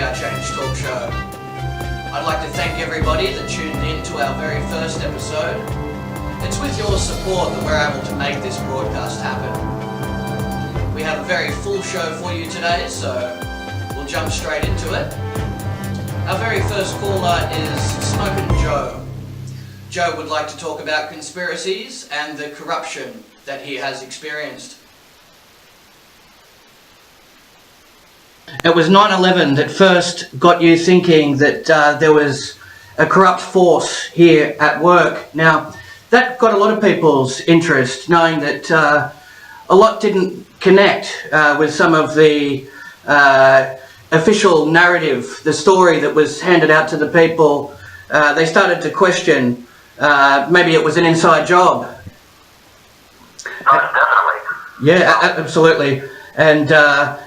Are Change talk show. I'd like to thank everybody that tuned in to our very first episode. It's with your support that we're able to make this broadcast happen. We have a very full show for you today, so we'll jump straight into it. Our very first caller is Smokin Joe. Joe would like to talk about conspiracies and the corruption that he has experienced. It was 9/11 that first got you thinking that there was a corrupt force here at work. Now, that got a lot of people's interest, knowing that a lot didn't connect with some of the official narrative, the story that was handed out to the people. They started to question maybe it was an inside job. Definitely. Yeah, absolutely. And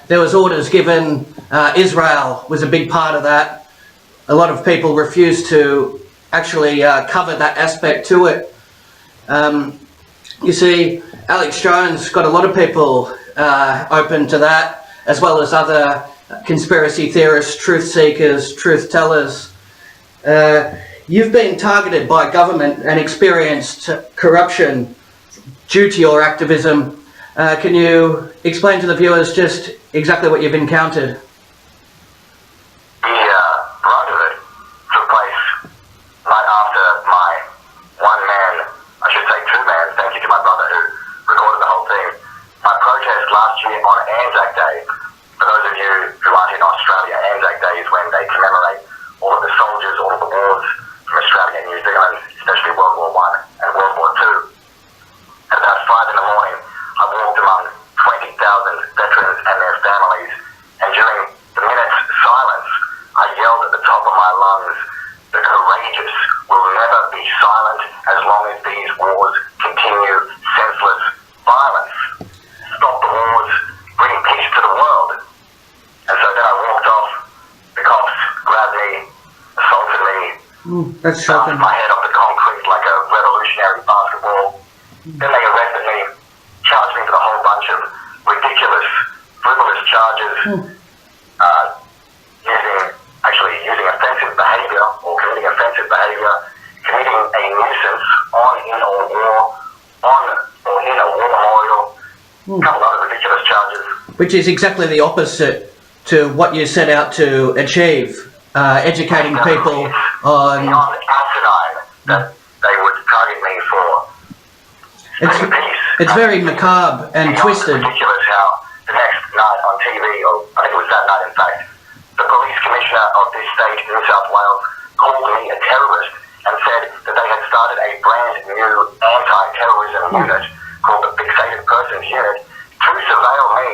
there was orders given. Israel was a big part of that. A lot of people refused to actually cover that aspect to it. You see, Alex Jones got a lot of people open to that, as well as other conspiracy theorists, truth seekers, truth tellers. You've been targeted by government and experienced corruption due to your activism. Can you explain to the viewers just exactly what you've encountered? The brunt of it took place right after my thank you to my brother who recorded the whole thing, my protest last year on ANZAC Day. For those of you who aren't in Australia, ANZAC Day is when they commemorate all of the soldiers, all of the wars from Australia and New Zealand, especially World War I and World War II. At about 5 in the morning, I walked among 20,000 veterans and their families, and during the minute's silence, I yelled at the top of my lungs, "The courageous will never be silent as long as these wars continue senseless violence. Stop the wars, bring peace to the world." And so then I walked off. The cops grabbed me, assaulted me, That's shocking. bounced my head off the concrete like a revolutionary basketball. Then they arrested me, charged me with a whole bunch of ridiculous, frivolous charges, using offensive behaviour or committing offensive behaviour, committing a nuisance in a war memorial, a couple other ridiculous charges. Which is exactly the opposite to what you set out to achieve, educating people on... Beyond asinine that they would target me for bringing peace. It's very macabre and twisted. It's ridiculous how the next night on TV, or I think it was that night in fact, the police commissioner of this state, New South Wales, called me a terrorist and said that they had started a brand new anti-terrorism unit called the Fixated Persons Unit to surveil me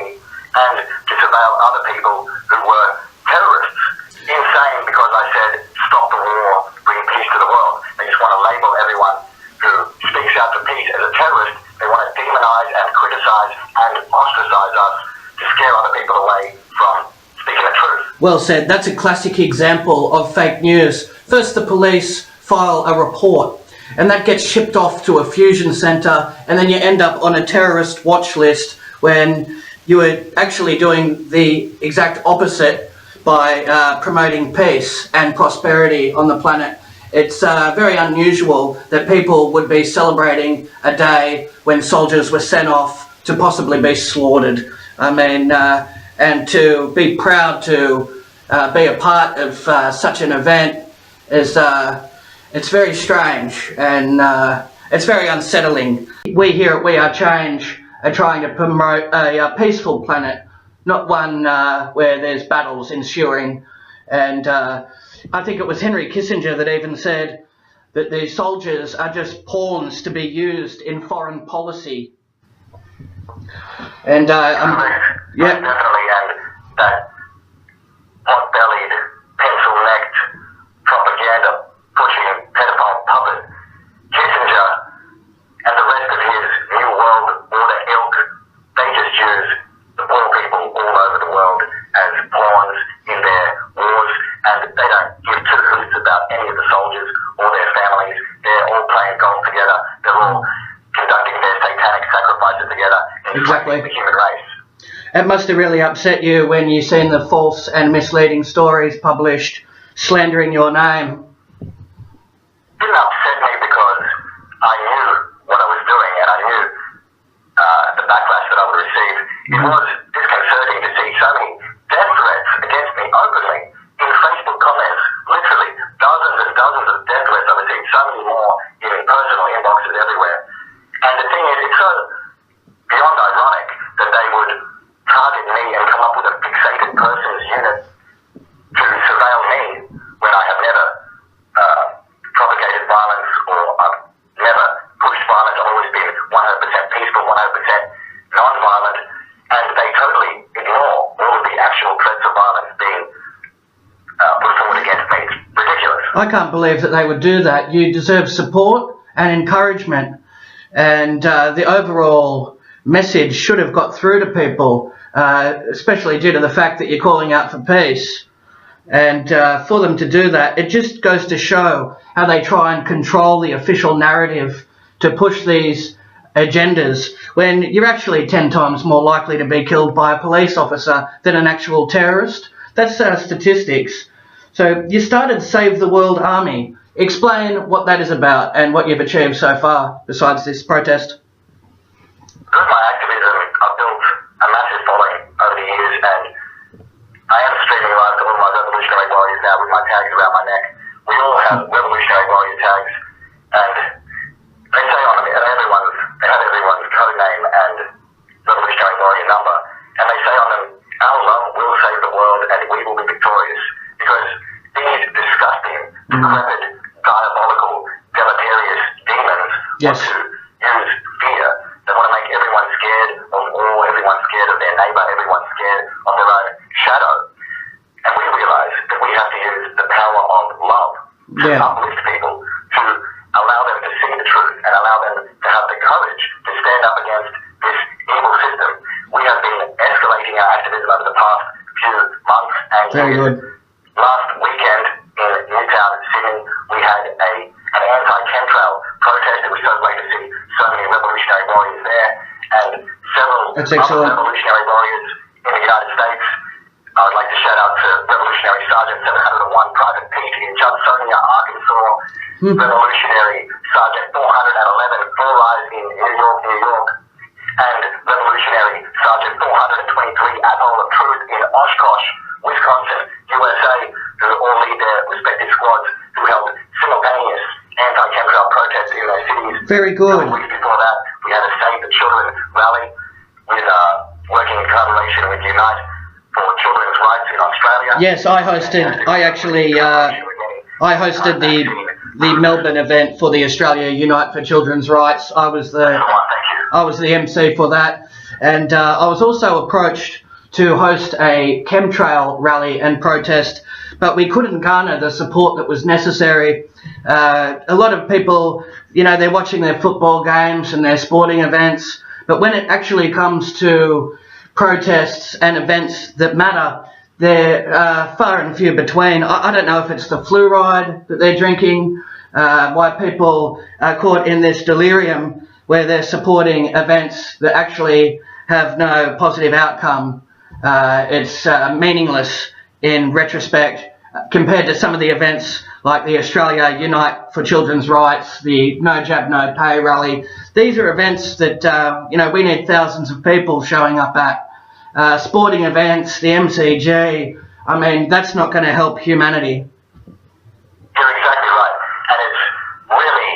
and to surveil other people who were terrorists. Insane, because I said, stop the war, bring peace to the world. They just want to label everyone who speaks out for peace as a terrorist. They want to demonize and criticize and ostracize us to scare other people away from speaking the truth. Well said. That's a classic example of fake news. First the police file a report, and that gets shipped off to a fusion centre, and then you end up on a terrorist watch list when you were actually doing the exact opposite by promoting peace and prosperity on the planet. It's very unusual that people would be celebrating a day when soldiers were sent off to possibly be slaughtered. I mean, and to be proud to be a part of such an event is it's very strange, and it's very unsettling. We here at We Are Change are trying to promote a peaceful planet, not one where there's battles ensuing. And I think it was Henry Kissinger that even said that the soldiers are just pawns to be used in foreign policy. And yeah, definitely, and that pot-bellied, pencil-necked propaganda pushing pedophile puppet Kissinger and the rest of his New World Order ilk, they just use the poor people all over the world as pawns in their wars, and they don't give two hoots about any of the soldiers or their families. They're all playing golf together. They're all conducting their satanic sacrifices together and exactly. the human race. It must have really upset you when you seen the false and misleading stories published slandering your name. It didn't upset me because I knew what I was doing and I knew the backlash that I would receive. It was disconcerting to see so many death threats against me openly in Facebook comments. Literally dozens and dozens of death threats. I received so many more in personal inboxes everywhere. And the thing is, it's so beyond ironic that they would target me and come up with a fixated person's unit to surveil me when I have never propagated violence or I've never pushed violence. I've always been 100% peaceful, 100% non-violent, and they totally ignore all of the actual threats of violence being put forward against me. It's ridiculous. I can't believe that they would do that. You deserve support and encouragement, and the overall message should have got through to people, especially due to the fact that you're calling out for peace. And for them to do that, it just goes to show how they try and control the official narrative to push these agendas when you're actually 10 times more likely to be killed by a police officer than an actual terrorist. That's statistics. So you started Save the World Army. Explain what that is about and what you've achieved so far besides this protest. Through my activism, I've built a massive following over the years, and I am streaming live to all my revolutionary warriors now with my tags around my neck. We all have revolutionary warrior tags, and they say on them, they have everyone's code name and revolutionary warrior number, and they say on them, our love will save the world and we will be victorious. Because these disgusting, decrepit, diabolical, deleterious demons want to use fear. They want to make everyone scared of all, everyone scared of their neighbour, everyone scared of their own shadow. And we realise that we have to use the power of love to uplift people, to allow them to see the truth and allow them to have the courage to stand up against this evil system. We have been escalating our activism over the past few months and Very years. good. Last weekend in Newtown, Sydney, we had an anti-chemtrail protest. It was so great to see so many revolutionary warriors there, and several other revolutionary warriors in the United States. I would like to shout out to Revolutionary Sergeant 701 Private Pete in Johnsonia, Arkansas, Revolutionary Sergeant 411 Four Rise in New York, and Revolutionary Sergeant 423 Atoll of Truth in Oshkosh, Wisconsin, USA, who all lead their respective squads who held simultaneous anti-chemtrail protests in their cities. Very good. A week before that, we had a Save the Children rally with working in collaboration with Unite for Children's Rights in Australia. Yes, I hosted the Melbourne event for the Australia Unite for Children's Rights. I was the MC for that, and I was also approached to host a chemtrail rally and protest, but we couldn't garner the support that was necessary. A lot of people, they're watching their football games and their sporting events, but when it actually comes to protests and events that matter, they're far and few between. I don't know if it's the fluoride that they're drinking, why people are caught in this delirium where they're supporting events that actually have no positive outcome. It's meaningless in retrospect compared to some of the events like the Australia Unite for Children's Rights, the No Jab No Pay rally. These are events that we need thousands of people showing up at. Sporting events, the MCG, I mean, that's not going to help humanity. You're exactly right, and it's really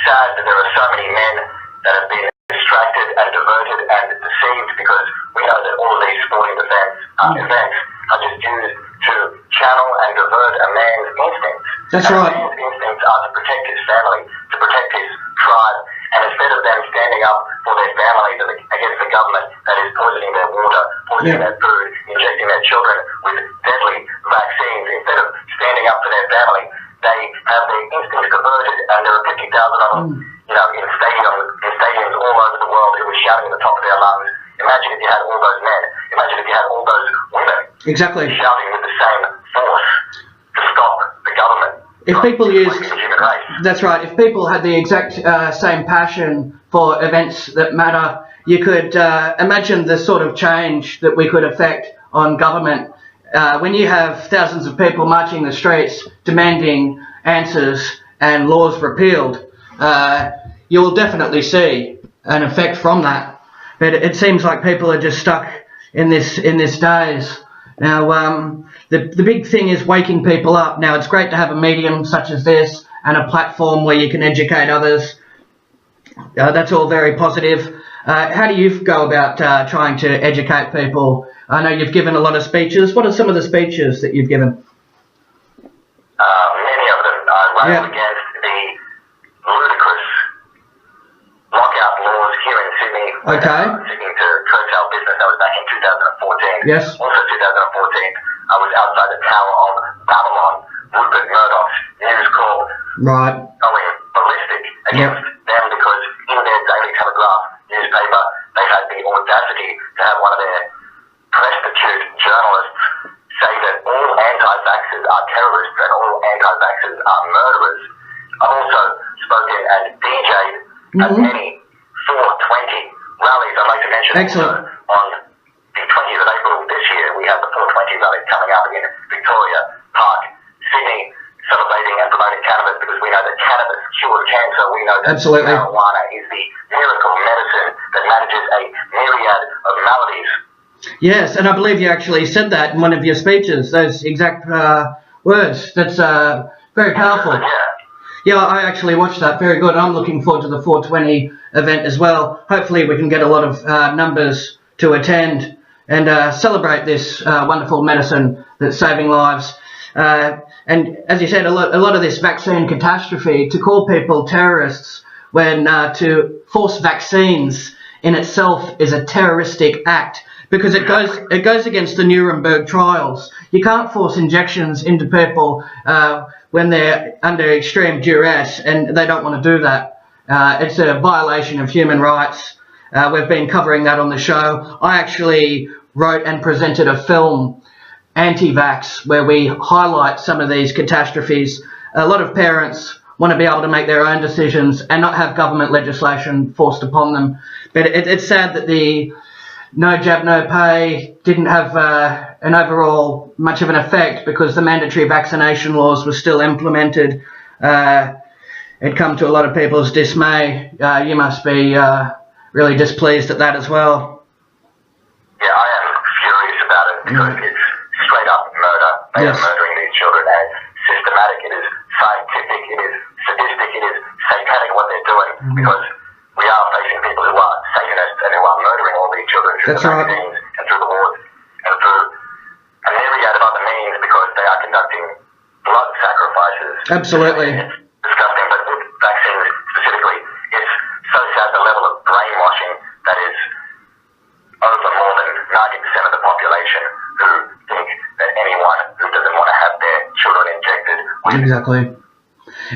sad that there are so many men that have been distracted and diverted and deceived, because we know that all of these sporting events are just used to channel and divert a man's instincts. That's right. A man's instincts are to protect his family, to protect his tribe, and instead of them standing up for their family against the government that is poisoning their water, poisoning their food, injecting their children with deadly vaccines, instead of standing up for their family, they have their instincts diverted, and there are 50,000 of them, in stadiums all over the world who are shouting at the top of their lungs. Imagine if you had all those men. Imagine if you had all those women. Exactly. Shouting with the same force to stop the government. If people that's right. If people had the exact same passion for events that matter, you could imagine the sort of change that we could affect on government when you have thousands of people marching the streets demanding answers and laws repealed. You'll definitely see an effect from that. But it seems like people are just stuck in this daze. Now, the big thing is waking people up. Now, it's great to have a medium such as this and a platform where you can educate others. That's all very positive. How do you go about trying to educate people? I know you've given a lot of speeches. What are some of the speeches that you've given? Many of them railed against the ludicrous lockout laws here in Sydney. Okay. Seeking to curtail business. That was back in 2014. Yes. Also 2014, I was outside the Tower of Babylon, Rupert Murdoch's News Corp, Right. going ballistic against them because in their Daily Telegraph newspaper, they had the audacity to have one of their prostitute journalists say that all anti-vaxxers are terrorists and all anti-vaxxers are murderers. I've also spoken and DJ'd at many 420 rallies. I'd like to mention Excellent. also on the 20th of April this year, we have the 420 rally coming up in Victoria Park, Sydney, celebrating and promoting cannabis because we know that cannabis cures cancer. We know that Absolutely. marijuana is the miracle medicine that manages a myriad of maladies. Yes, and I believe you actually said that in one of your speeches, those exact words. That's very powerful. Yeah, I actually watched that. Very good. I'm looking forward to the 420 event as well. Hopefully we can get a lot of numbers to attend and celebrate this wonderful medicine that's saving lives. And as you said, a lot of this vaccine catastrophe, to call people terrorists when to force vaccines in itself is a terroristic act, because it goes against the Nuremberg trials. You can't force injections into people when they're under extreme duress, and they don't want to do that. It's a violation of human rights. We've been covering that on the show. I actually wrote and presented a film, Anti-Vax, where we highlight some of these catastrophes. A lot of parents want to be able to make their own decisions and not have government legislation forced upon them. But it's sad that the no jab, no pay didn't have an overall much of an effect because the mandatory vaccination laws were still implemented. It come to a lot of people's dismay. You must be really displeased at that as well. Yeah, I am furious about it because it's straight up murder. They are murdering these children, and it's systematic. It is scientific. It is sadistic. It is satanic what they're doing because we are facing people who are Satanists and who are murdering all these children through the vaccines and through the wars and through a myriad of other means because they are conducting blood sacrifices. Absolutely. It's disgusting, but with vaccines specifically, it's so sad the level of brainwashing that is over more than 90% of the population who think that anyone who doesn't want to have their children injected with Exactly.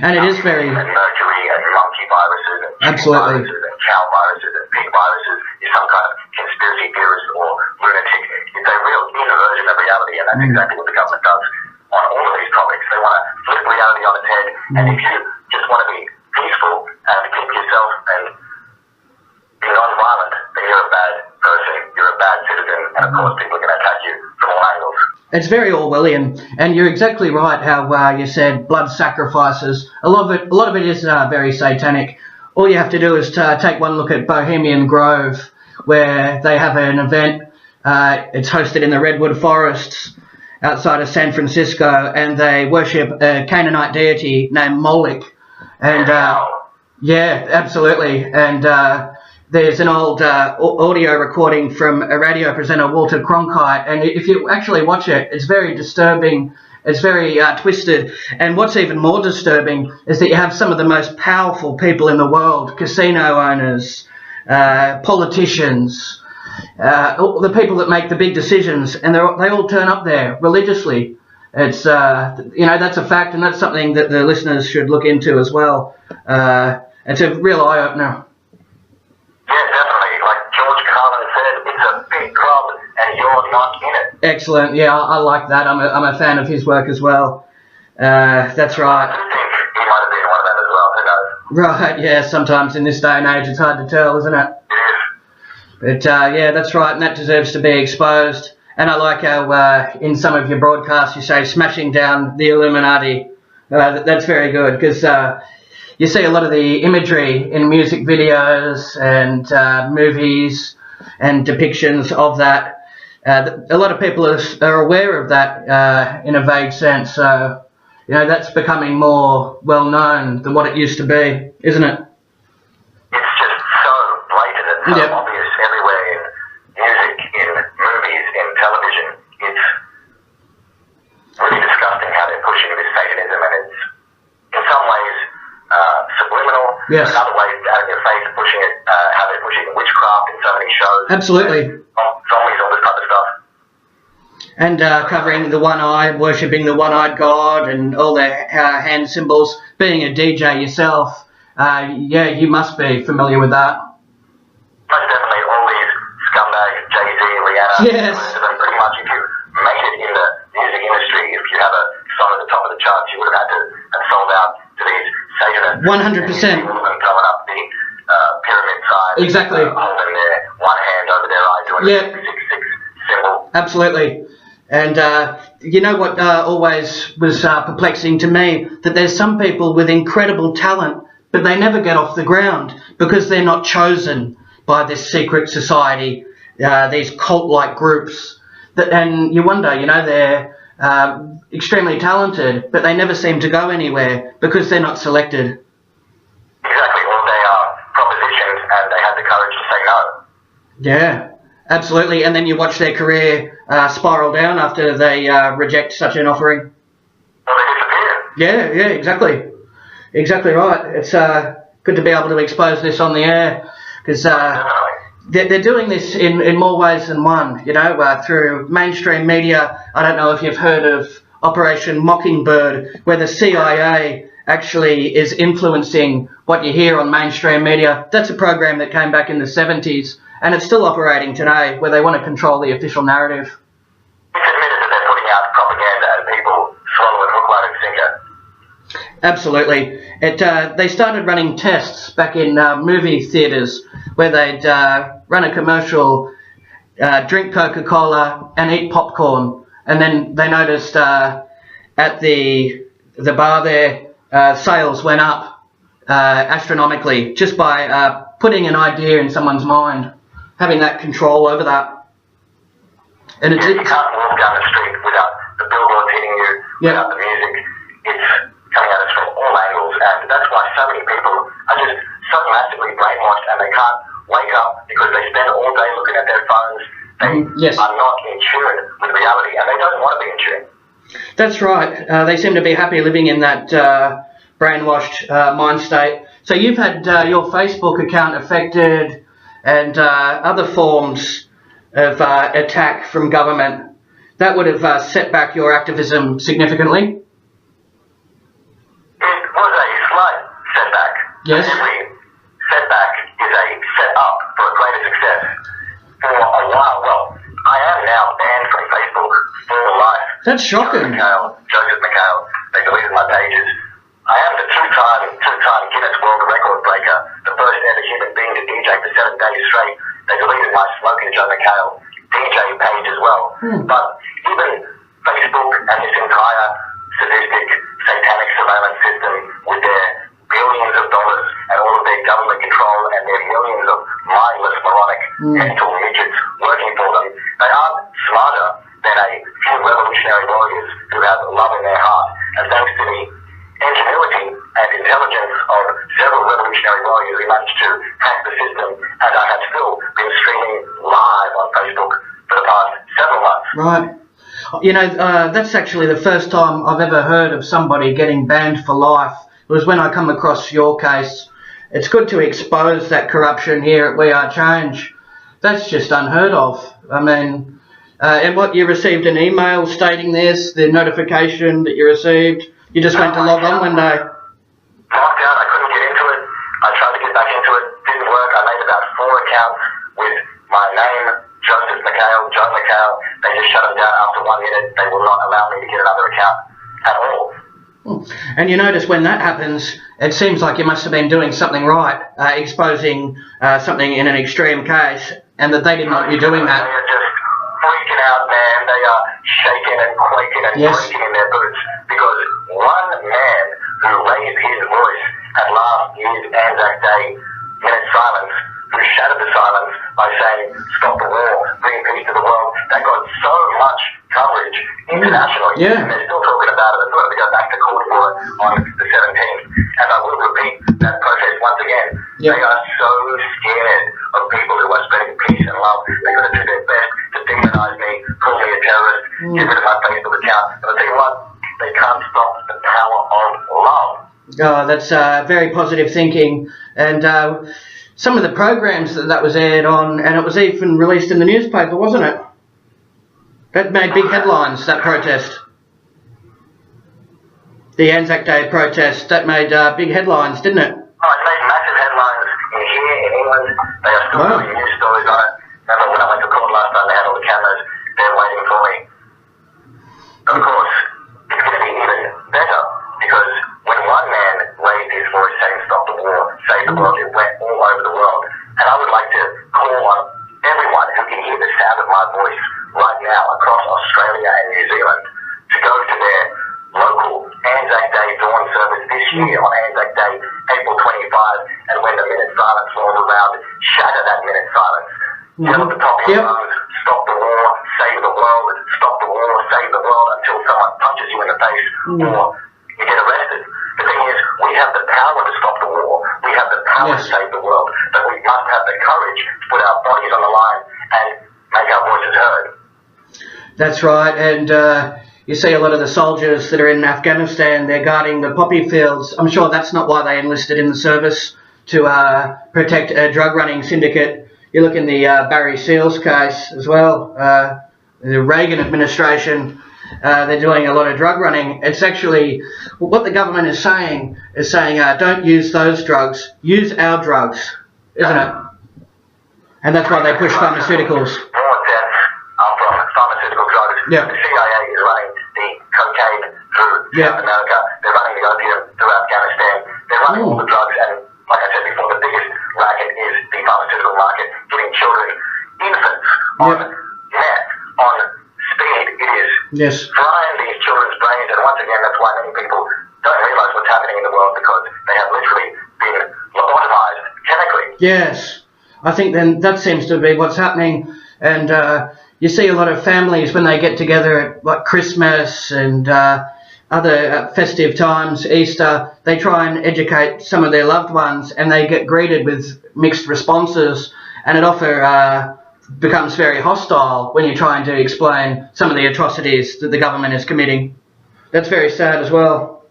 And it is very... and mercury and monkey viruses and chicken viruses and cow viruses and pig viruses is some kind of conspiracy theorist or lunatic. It's a real inversion of reality, and that's exactly what the government does on all of these topics. They want to flip reality on its head, and if you just want to be peaceful and keep yourself and be non-violent, then you're a bad person, you're a bad citizen, and of course people are going to attack you from all angles. It's very Orwellian, and you're exactly right how you said blood sacrifices. A lot of it is very satanic. All you have to do is take one look at Bohemian Grove, where they have an event. It's hosted in the Redwood Forests outside of San Francisco, and they worship a Canaanite deity named Moloch. And yeah, absolutely. And there's an old audio recording from a radio presenter, Walter Cronkite, and if you actually watch it, it's very disturbing. It's very twisted. And what's even more disturbing is that you have some of the most powerful people in the world, casino owners, politicians, the people that make the big decisions, and they all turn up there religiously. It's, that's a fact, and that's something that the listeners should look into as well. It's a real eye-opener. Yeah, definitely. Like George Carlin said, it's a big club and you're not in it. Excellent. Yeah, I like that. I'm a fan of his work as well. That's right. I think he might have been one of them as well. Who knows? Right, yeah, sometimes in this day and age it's hard to tell, isn't it? It is. But yeah, that's right, and that deserves to be exposed. And I like how in some of your broadcasts you say smashing down the Illuminati. That's very good, because you see a lot of the imagery in music videos and movies and depictions of that. A lot of people are aware of that in a vague sense. So, you know, that's becoming more well known than what it used to be, isn't it? It's just so blatant and so obvious everywhere in music, in movies, in television. It's really disgusting how they're pushing this Satanism, and it's in some ways subliminal. Yes. In other ways, out of your face, pushing it, how they're pushing witchcraft in so many shows. Absolutely. Zombies, all this type of stuff. And covering the one eye, worshipping the one-eyed God, and all their hand symbols. Being a DJ yourself, yeah, you must be familiar with that. Most definitely, all these scumbags, Jay-Z, Rihanna, Yes. pretty much, if you made it in the music industry, if you have a song at the top of the charts, you would have had to have sold out to these Satanists. 100%. Coming up the pyramid sign. Exactly. Holding their one hand over their eye, doing the 666 symbol. Absolutely. And you know what always was perplexing to me? That there's some people with incredible talent, but they never get off the ground because they're not chosen by this secret society, these cult-like groups. And you wonder, you know, they're extremely talented, but they never seem to go anywhere because they're not selected. Exactly, or they are propositioned and they have the courage to say no. Yeah. Absolutely, and then you watch their career spiral down after they reject such an offering. Well, they disappear. Yeah, exactly. Exactly right. It's good to be able to expose this on the air, because they're doing this in more ways than one, you know, through mainstream media. I don't know if you've heard of Operation Mockingbird, where the CIA actually is influencing what you hear on mainstream media. That's a program that came back in the 70s. And it's still operating today, where they want to control the official narrative. It's admitted that they're putting out propaganda and people swallow it hook, line and sinker. Absolutely. They started running tests back in movie theatres, where they'd run a commercial, drink Coca-Cola and eat popcorn. And then they noticed at the bar there, sales went up astronomically just by putting an idea in someone's mind. Having that control over that. And you can't walk down the street without the billboards hitting you, without the music. It's coming at us from all angles, and that's why so many people are just so massively brainwashed, and they can't wake up because they spend all day looking at their phones. They are not in tune with reality, and they don't want to be in tune. That's right. They seem to be happy living in that brainwashed mind state. So you've had your Facebook account affected, and other forms of attack from government. That would have set back your activism significantly? It was a slight setback. Yes. Every setback is a set-up for a greater success. For a while, well, I am now banned from Facebook for life. That's shocking. Joseph McHale, they deleted my pages. I am the two-time Guinness World Record breaker, the first ever human being to DJ for 7 days straight. They deleted my Smokin Joe McHale DJ page as well. But even Facebook and this entire sadistic, satanic surveillance system with their billions of dollars and all of their government control and their millions of mindless, moronic, mental midgets working for them, they aren't smarter than a few revolutionary warriors who have love in their heart. And thanks to the ingenuity and intelligence of several revolutionary warriors, we managed to hack the system, and I have still been streaming live on Facebook for the past several months. Right. You know, that's actually the first time I've ever heard of somebody getting banned for life. It was when I come across your case. It's good to expose that corruption here at We Are Change. That's just unheard of. I mean, and what, you received an email stating this, the notification that you received? You just went to log on one day? Locked out, I couldn't get into it. I tried to get back into it, didn't work. I made about 4 accounts with my name, Joseph McHale, Joe McHale. They just shut them down after 1 minute. They will not allow me to get another account at all. And you notice when that happens, it seems like you must have been doing something right, exposing something in an extreme case, and that they didn't want you doing that. They are just freaking out, man. They are shaking and quaking and Yes. breaking in their boots because one man who raised his voice at last year's ANZAC Day minute silence, who shattered the silence by saying, "Stop the war, bring peace to the world," that got so much coverage internationally. Yeah. And they're still talking about it. They're going to go back to court for it on the 17th. And I will repeat that protest once again. Yep. They are so scared of people who are spreading peace and love. They're going to do their best to demonize me, call me a terrorist, get rid of my Facebook account. But I'll tell you what, they can't stop the power of love. Oh, that's very positive thinking. And some of the programs that was aired on, and it was even released in the newspaper, wasn't it? That made big headlines, that protest. The ANZAC Day protest, that made big headlines, didn't it? Oh, it made massive headlines here in England. They are still doing news stories on it. Remember when I went to court last time, they had all the cameras there waiting for me. Of course, it's going to be even better because when one man raised his voice saying "Stop the war, save the world," it went all over the world. And I would like to call on everyone who can hear the sound of my voice right now across Australia and New Zealand to go to their local ANZAC Day dawn service this year on ANZAC Day, April 25, and when the minute silence rolls around, shatter that minute silence. Yell at the top of your lungs, "Stop the war, save the world, stop the war, save the world," until someone punches you in the face or you get arrested. The thing is, we have the power to stop the war. We have the power to save the world. But we must have the courage to put our bodies on the line and make our voices heard. That's right, and you see a lot of the soldiers that are in Afghanistan, they're guarding the poppy fields. I'm sure that's not why they enlisted in the service, to protect a drug running syndicate. You look in the Barry Seals case as well, the Reagan administration, they're doing a lot of drug running. It's actually, what the government is saying don't use those drugs, use our drugs, isn't it? And that's why they push pharmaceuticals. More deaths are from pharmaceutical drugs. Yeah. The CIA is running the cocaine through South America. They're running the opium through Afghanistan. They're running all the drugs, and like I said before, the biggest racket is the pharmaceutical market, getting children, infants, on meth, on speed. It is frying these children's brains, and once again, that's why many people don't realise what's happening in the world, because they have literally been lobotomized chemically. Yes, I think then that seems to be what's happening, and you see a lot of families when they get together at like Christmas and other festive times, Easter, they try and educate some of their loved ones, and they get greeted with mixed responses, and it often becomes very hostile when you're trying to explain some of the atrocities that the government is committing. That's very sad as well.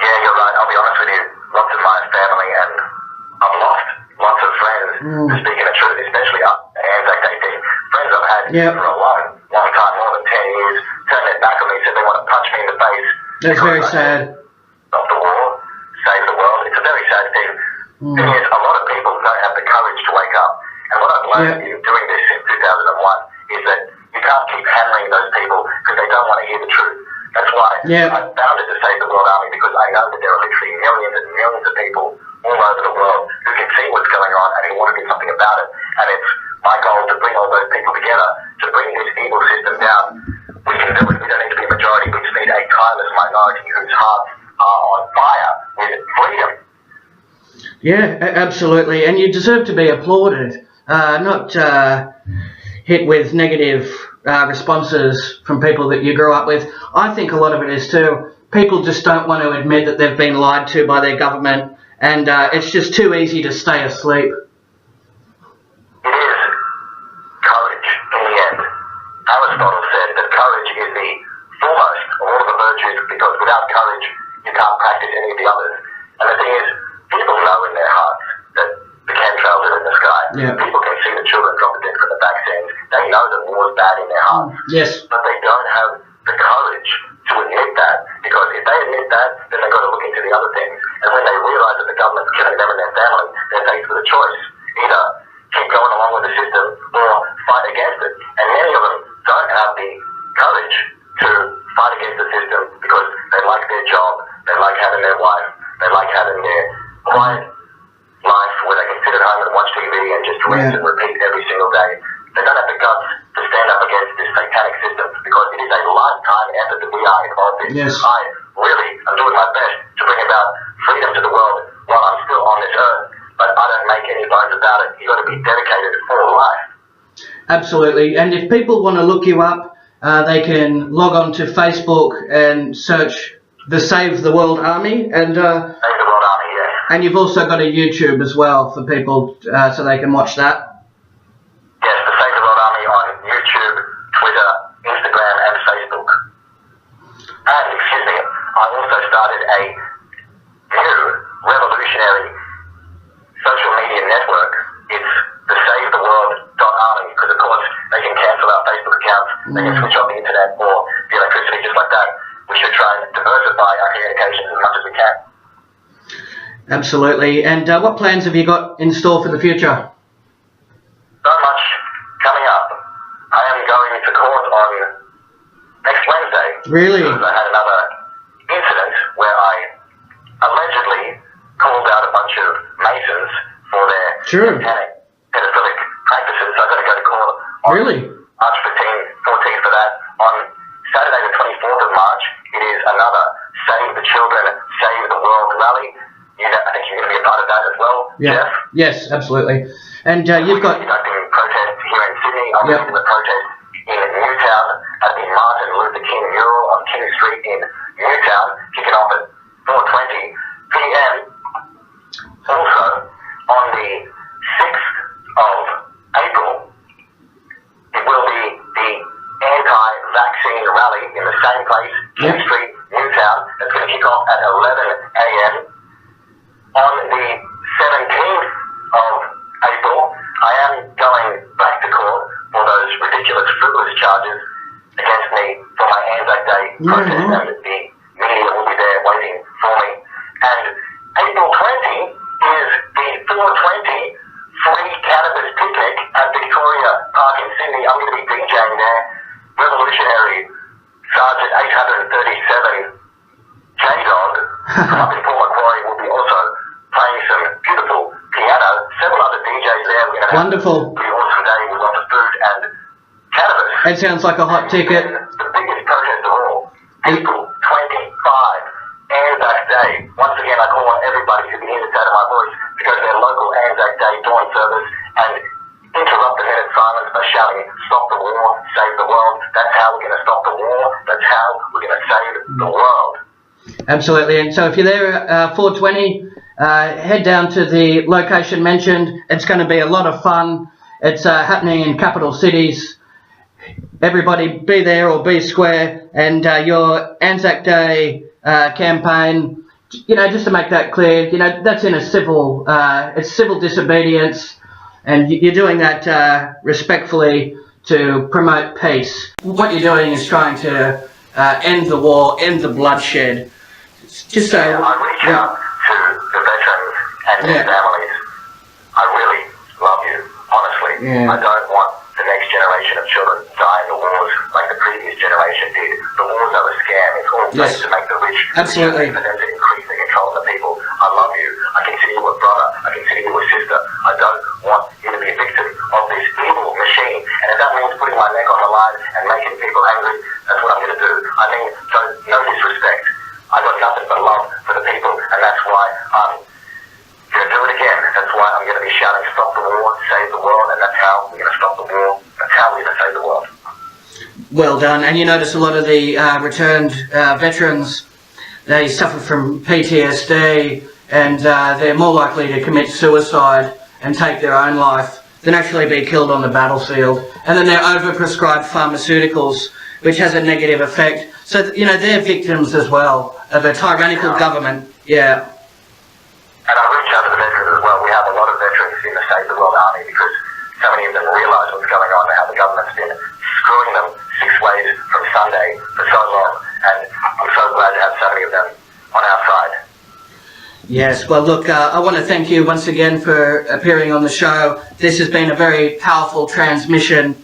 Yeah, you're right. I'll be honest with you. Lots of my family, and I've lost lots of friends, speaking the truth, especially up at ANZAC Day thing. Friends I've had for a long time, more than 10 years, turned their back on me, said they want to punch me in the face. That's very sad. Stop the war, save the world. It's a very sad thing. The thing is, a lot of people don't have the courage to wake up. And what I've learned in doing this since 2001 is that you can't keep hammering those people because they don't want to hear the truth. That's why I founded the Save the World Army, because I know that there are literally millions and millions of people all over the world who can see what's going on and who want to do something about it. And it's my goal to bring all those people together, to bring this evil system down. We can do it. We don't need to be a majority. We just need a tireless minority whose hearts are on fire with freedom. Yeah, absolutely. And you deserve to be applauded, not hit with negative responses from people that you grew up with. I think a lot of it is too, people just don't want to admit that they've been lied to by their government, and it's just too easy to stay asleep. It is courage in the end. Aristotle said that courage is the foremost of all of the virtues, because without courage you can't practice any of the others. And the thing is, people know in their hearts that the chemtrails are in the sky. People can see the children drop dead from the vaccines. They know that war's bad in their hearts. But they don't have the courage to admit that, because if they admit that, then they've got to look into the other things. And when they realise that the government's killing them and their family, they're faced with a choice. Either keep going along with the system or fight against it. And many of them don't have the courage to fight against the system because they like their job, they like having their wife, they like having their quiet life where they can sit at home and watch TV and just rinse and repeat every single day. Yes. I really am doing my best to bring about freedom to the world while I'm still on this earth, but I don't make any bones about it. You've got to be dedicated for life. Absolutely. And if people want to look you up, they can log on to Facebook and search the Save the World Army, and Save the World Army, yeah. and you've also got a YouTube as well for people so they can watch that. Yes, the Save the World Army on YouTube, Twitter, Instagram, and Facebook. And, excuse me, I also started a new revolutionary social media network. It's the SaveTheWorld.army, because of course they can cancel our Facebook accounts, they can switch off the internet or the electricity just like that. We should try and diversify our communications as much as we can. Absolutely. And what plans have you got in store for the future? So much coming up. I am going to court on next Wednesday. Really? Because I had another incident where I allegedly called out a bunch of Masons for their satanic pedophilic practices. So I've got to go to court on March 14th for that. On Saturday the 24th of March, it is another Save the Children, Save the World rally. I think you're going to be a part of that as well, Jeff? Yes, absolutely. And you've got... conducting protests here in Sydney. I'm leading the protest in Newtown at the Martin Luther King mural on King Street in Newtown, kicking off at 4:20 p.m. Also, on the 6th of April, it will be the anti-vaccine rally in the same place, King Street, Newtown. It's going to kick off at 11 a.m. On the 17th of April, I am going back to court for those ridiculous, frivolous charges against me for my ANZAC Day protest, and the media will be there waiting for me. And April 20 is the 420 free cannabis picnic at Victoria Park in Sydney. I'm going to be DJing there. Revolutionary Sergeant 837 J-Dog from up in Port Macquarie will be also playing some beautiful piano. Several other DJs there. We're going to have a pretty awesome day with lots of food and cannabis. It sounds like a hot ticket. And the biggest protest of all, April 25, ANZAC Day. Once again, I call on everybody who can hear the sound of my voice to go to their local ANZAC Day dawn service and interrupt the minute silence by shouting, "Stop the war, save the world." That's how we're going to stop the war. That's how we're going to save the world. Absolutely. And so if you're there at 4:20, head down to the location mentioned. It's going to be a lot of fun. It's happening in capital cities. Everybody be there or be square. And your ANZAC Day campaign, just to make that clear, that's in a civil, it's civil disobedience. And you're doing that respectfully to promote peace. What you're doing is trying to end the war, end the bloodshed. Just so... I reach out to the veterans and their families. I really love you, honestly. I don't want the next generation of children to die in the wars like the previous generation did. The wars are a scam. It's all made to make the rich Absolutely. for them to increase the control of the people. I love you. I consider you a brother. I consider you a sister. I don't want you to be a victim of this evil machine. And if that means putting my neck on the line and making people angry, that's what I'm going to do. I mean, no disrespect. I've got nothing but love for the people, and that's why I'm going to do it again. That's why I'm going to be shouting, "Stop the war, save the world," and that's how we're going to stop the war. That's how we're going to save the world. Well done. And you notice a lot of the returned veterans, they suffer from PTSD, and they're more likely to commit suicide and take their own life than actually be killed on the battlefield. And then they're overprescribed pharmaceuticals, which has a negative effect. So, they're victims as well of a tyrannical government. Yeah. And I reach out to the veterans as well. We have a lot of veterans in the Save the World Army because so many of them realise what's going on and how the government's been screwing them 6 ways from Sunday for so long. And I'm so glad to have so many of them on our side. Yes, well look, I want to thank you once again for appearing on the show. This has been a very powerful transmission.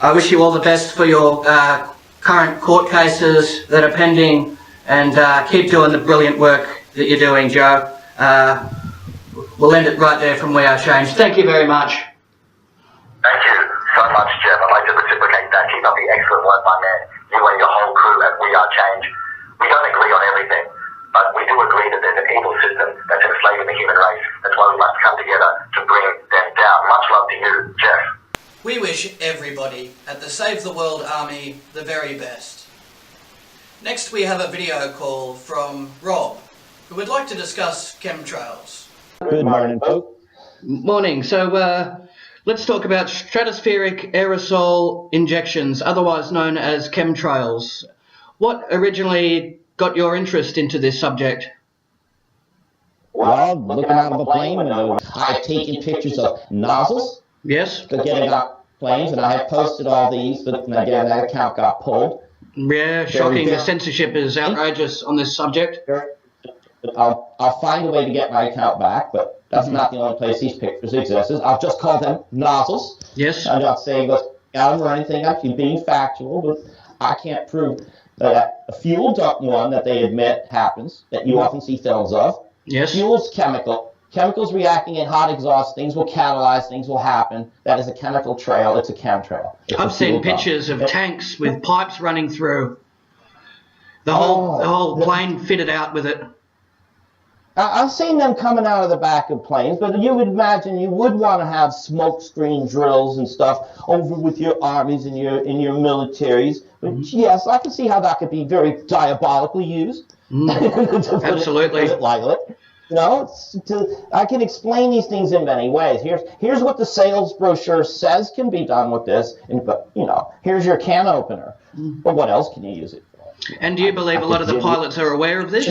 I wish you all the best for your current court cases that are pending, and keep doing the brilliant work that you're doing, Joe. We'll end it right there from We Are Change. Thank you very much. Thank you so much, Jeff. I'd like to reciprocate that. Keep up the excellent work, my man. you and your whole crew at We Are Change, we don't agree on everything, but we do agree that there's an evil system that's enslaving the human race. That's why we must come together to bring them down. Much love to you, Jeff. We wish everybody at the Save the World Army the very best. Next we have a video call from Rob, who would like to discuss chemtrails. Good morning, folks. Morning. So let's talk about stratospheric aerosol injections, otherwise known as chemtrails. What originally got your interest into this subject? Well, looking out of a plane window, I've taken pictures of nozzles. Yes? Getting out planes, and I have posted all these, but again, that account got pulled. Yeah, shocking. The censorship is outrageous on this subject. I'll find a way to get my account back, but that's not the only place these pictures exist. I'll just call them nozzles. Yes. I'm not saying what's out or anything, actually being factual, but I can't prove that a fuel duct one that they admit happens, that you often see films of. Yes. Fuel's chemical. Chemicals reacting in hot exhaust, things will catalyze, things will happen. That is a chemical trail. It's a chemtrail. I've seen pictures of tanks with pipes running through. The whole plane fitted out with it. I've seen them coming out of the back of planes, but you would imagine you would want to have smoke screen drills and stuff over with your armies and your militaries. But yes, I can see how that could be very diabolically used. Absolutely. Put it lightly. You know, I can explain these things in many ways. Here's what the sales brochure says can be done with this, but you know, here's your can opener. But what else can you use it for? And do you believe a lot of the pilots are aware of this?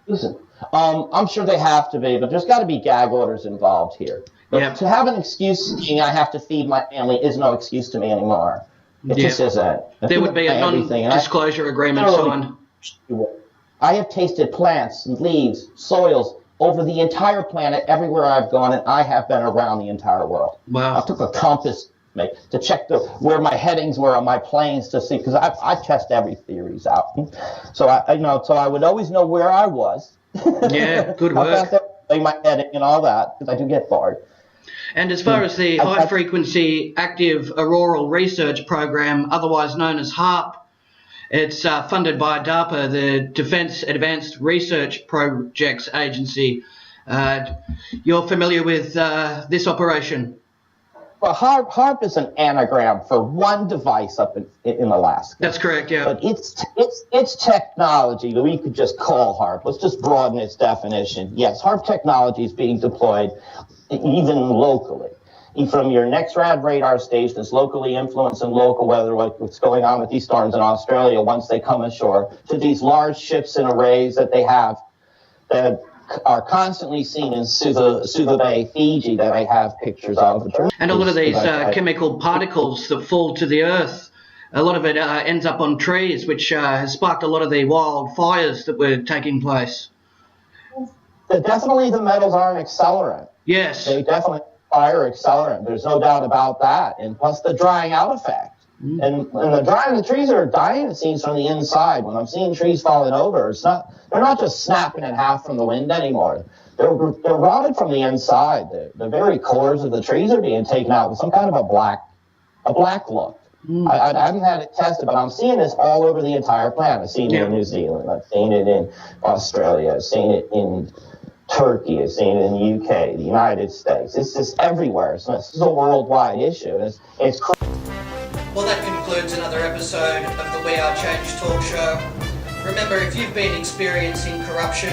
Listen, I'm sure they have to be, but there's got to be gag orders involved here. But to have an excuse saying I have to feed my family is no excuse to me anymore. It just isn't. There would be a non-disclosure agreement signed. I have tasted plants and leaves, soils over the entire planet, everywhere I've gone, and I have been around the entire world. Wow. I took a compass to check where my headings were on my planes to see, because I test every theories out. So I would always know where I was. Yeah, good work. My heading and all that, because I do get bored. And as far as the high-frequency active auroral research program, otherwise known as HARP, it's funded by DARPA, the Defence Advanced Research Projects Agency. You're familiar with this operation? Well, HARP is an anagram for one device up in Alaska. That's correct, yeah. But it's technology that we could just call HARP. Let's just broaden its definition. Yes, HARP technology is being deployed even locally. From your NexRad radar stations, locally influenced and local weather, what's going on with these storms in Australia once they come ashore, to these large ships and arrays that they have that are constantly seen in Suva Bay, Fiji, that I have pictures of. And a lot of these chemical particles that fall to the earth, a lot of it ends up on trees, which has sparked a lot of the wildfires that were taking place. Definitely the metals are an accelerant. Yes. They definitely fire accelerant. There's no doubt about that. And plus the drying out effect. And the trees are dying, it seems, from the inside. When I'm seeing trees falling over, they're not just snapping in half from the wind anymore. They're rotted from the inside. The very cores of the trees are being taken out with some kind of a black look. I haven't had it tested, but I'm seeing this all over the entire planet. I've seen it in New Zealand. I've seen it in Australia. I've seen it in Turkey. I've seen it in the UK, the United States. It's just everywhere. So this is a worldwide issue. It's Well, that concludes another episode of the We Are Change talk show. Remember, if you've been experiencing corruption,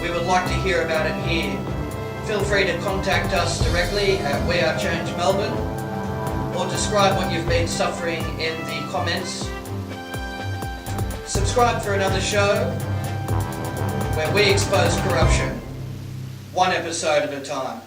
we would like to hear about it here. Feel free to contact us directly at We Are Change Melbourne, or describe what you've been suffering in the comments. Subscribe for another show where we expose corruption, one episode at a time.